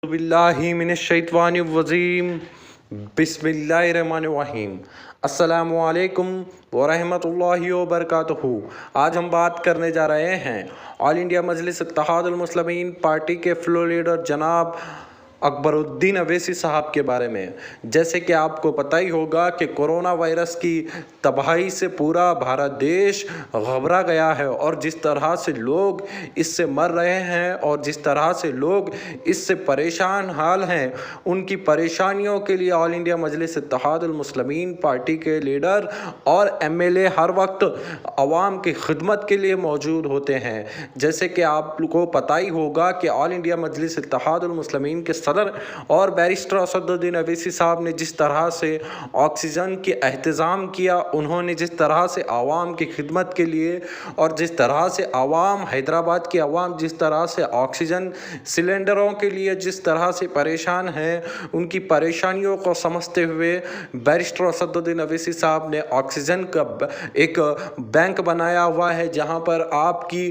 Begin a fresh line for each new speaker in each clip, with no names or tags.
बिल्लाहि मिनश्शैतानिर्रजीम बिस्मिल्लाहिर्रहमानिर्रहीम। अस्सलामु अलैकुम वरहमतुल्लाहि वबरकातुहू। आज हम बात करने जा रहे हैं ऑल इंडिया मजलिस इत्तेहादुल मुस्लिमीन पार्टी के फ्लोर लीडर जनाब अकबरुद्दीन अवैसी साहब के बारे में। जैसे कि आपको पता ही होगा कि कोरोना वायरस की तबाही से पूरा भारत देश घबरा गया है और जिस तरह से लोग इससे मर रहे हैं और जिस तरह से लोग इससे परेशान हाल हैं, उनकी परेशानियों के लिए ऑल इंडिया मजलिस इत्तेहादुल मुस्लिमीन पार्टी के लीडर और एमएलए हर वक्त आवाम की खिदमत के लिए मौजूद होते हैं। जैसे कि आपको पता ही होगा कि ऑल इंडिया मजलिस इत्तेहादुल मुस्लिमीन के सदर और बैरिस्टर असदुद्दीन अवैसी साहब ने जिस तरह से ऑक्सीजन के एहतजाम किया, उन्होंने जिस तरह से आवाम की खिदमत के लिए और जिस तरह से आवाम हैदराबाद की आवाम जिस तरह से ऑक्सीजन सिलेंडरों के लिए जिस तरह से परेशान है, उनकी परेशानियों को समझते हुए बैरिस्टर असदुद्दीन अवैसी साहब ने ऑक्सीजन का एक बैंक बनाया हुआ है, जहां पर आपकी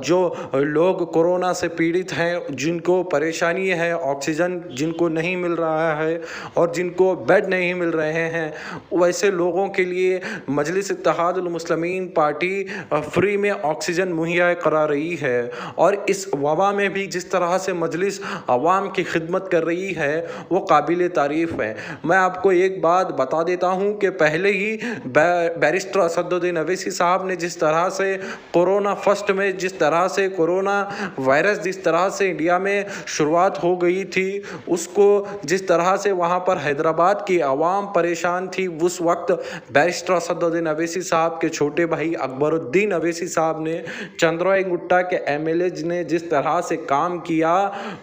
जो लोग कोरोना से पीड़ित हैं, जिनको परेशानी है, ऑक्सीजन जिनको नहीं मिल रहा है और जिनको बेड नहीं मिल रहे हैं, वैसे लोगों के लिए मजलिस इत्तेहादुल मुस्लिमीन पार्टी फ्री में ऑक्सीजन मुहैया करा रही है। और इस वबा में भी जिस तरह से मजलिस आवाम की खिदमत कर रही है, वो काबिल तारीफ़ है। मैं आपको एक बात बता देता हूँ कि पहले ही बैरिस्टर असदुद्दीन अवैसी साहब ने जिस तरह से कोरोना फर्स्ट में जिस तरह से कोरोना वायरस जिस तरह से इंडिया में शुरुआत हो गई थी, उसको जिस तरह से वहाँ पर हैदराबाद की आवाम परेशान थी, उस वक्त बैरिस्टर असदुद्दीन अवैसी साहब के छोटे भाई अकबरुद्दीन अवैसी साहब ने चंद्राई गुट्टा के एमएलए ने जिस तरह से काम किया,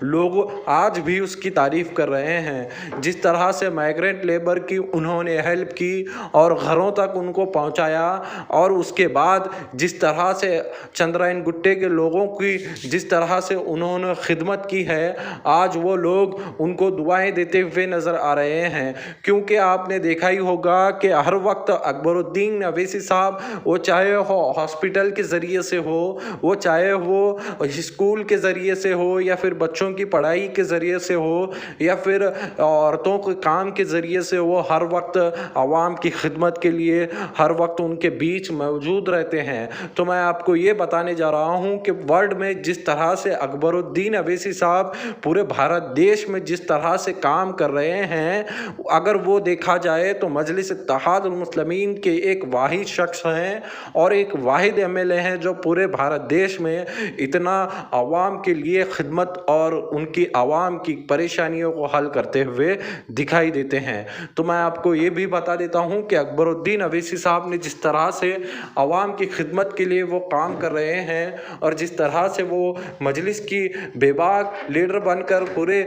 लोग आज भी उसकी तारीफ कर रहे हैं। जिस तरह से माइग्रेंट लेबर की उन्होंने हेल्प की और घरों तक उनको पहुंचाया, और उसके बाद जिस तरह से चंद्रायन गुट्टे के लोगों की जिस तरह से उन्होंने खिदमत की है, आज वो लोग उनको दुआएं देते हुए नज़र आ रहे हैं। क्योंकि आपने देखा ही होगा कि हर वक्त अकबरुद्दीन अवैसी साहब, वो चाहे हो हॉस्पिटल के ज़रिए से हो, वो चाहे वो स्कूल के ज़रिए से हो, या फिर बच्चों की पढ़ाई के ज़रिए से हो, या फिर औरतों के काम के ज़रिए से, वो हर वक्त आवाम की खिदमत के लिए हर वक्त उनके बीच मौजूद रहते हैं। तो मैं आपको ये बताने जा रहा हूँ कि वर्ल्ड में जिस तरह से अकबरुद्दीन अवैसी साहब पूरे भारत देश में जिस तरह से काम कर रहे हैं, अगर वो देखा जाए तो मजलिस इत्तेहादुल मुस्लिमीन के एक वाहिद शख्स हैं और एक वाहिद एमएलए हैं जो पूरे भारत देश में इतना आवाम के लिए खिदमत और उनकी आवाम की परेशानियों को हल करते हुए दिखाई देते हैं। तो मैं आपको ये भी बता देता हूँ कि अकबरुद्दीन अवैसी साहब ने जिस तरह से आवाम की खिदमत के लिए वो काम कर रहे हैं और जिस तरह से वो मजलिस की बेबाक लीडर बनकर पूरे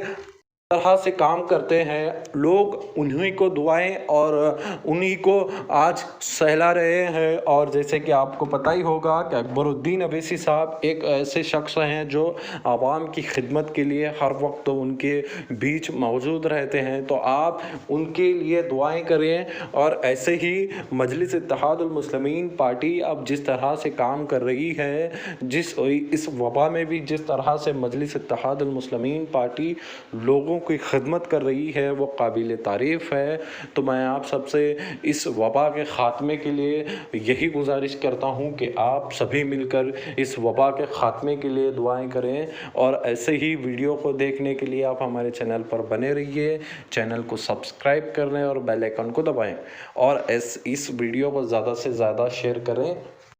तरह से काम करते हैं, लोग उन्हीं को दुआएं और उन्हीं को आज सहला रहे हैं। और जैसे कि आपको पता ही होगा कि अकबरुद्दीन अवैसी साहब एक ऐसे शख्स हैं जो आवाम की खिदमत के लिए हर वक्त उनके बीच मौजूद रहते हैं। तो आप उनके लिए दुआएं करें। और ऐसे ही मजलिस इत्तेहादुल मुस्लिमीन पार्टी अब जिस तरह से काम कर रही है, इस वबा में भी जिस तरह से मजलिस इत्तेहादुल मुस्लिमीन पार्टी लोगों की खिदमत कर रही है, वो काबिल तारीफ़ है। तो मैं आप सबसे इस वबा के ख़ात्मे के लिए यही गुजारिश करता हूँ कि आप सभी मिलकर इस वबा के ख़ात्मे के लिए दुआएं करें। और ऐसे ही वीडियो को देखने के लिए आप हमारे चैनल पर बने रहिए। चैनल को सब्सक्राइब कर लें और बेल आइकन को दबाएं, और इस वीडियो को ज़्यादा से ज़्यादा शेयर करें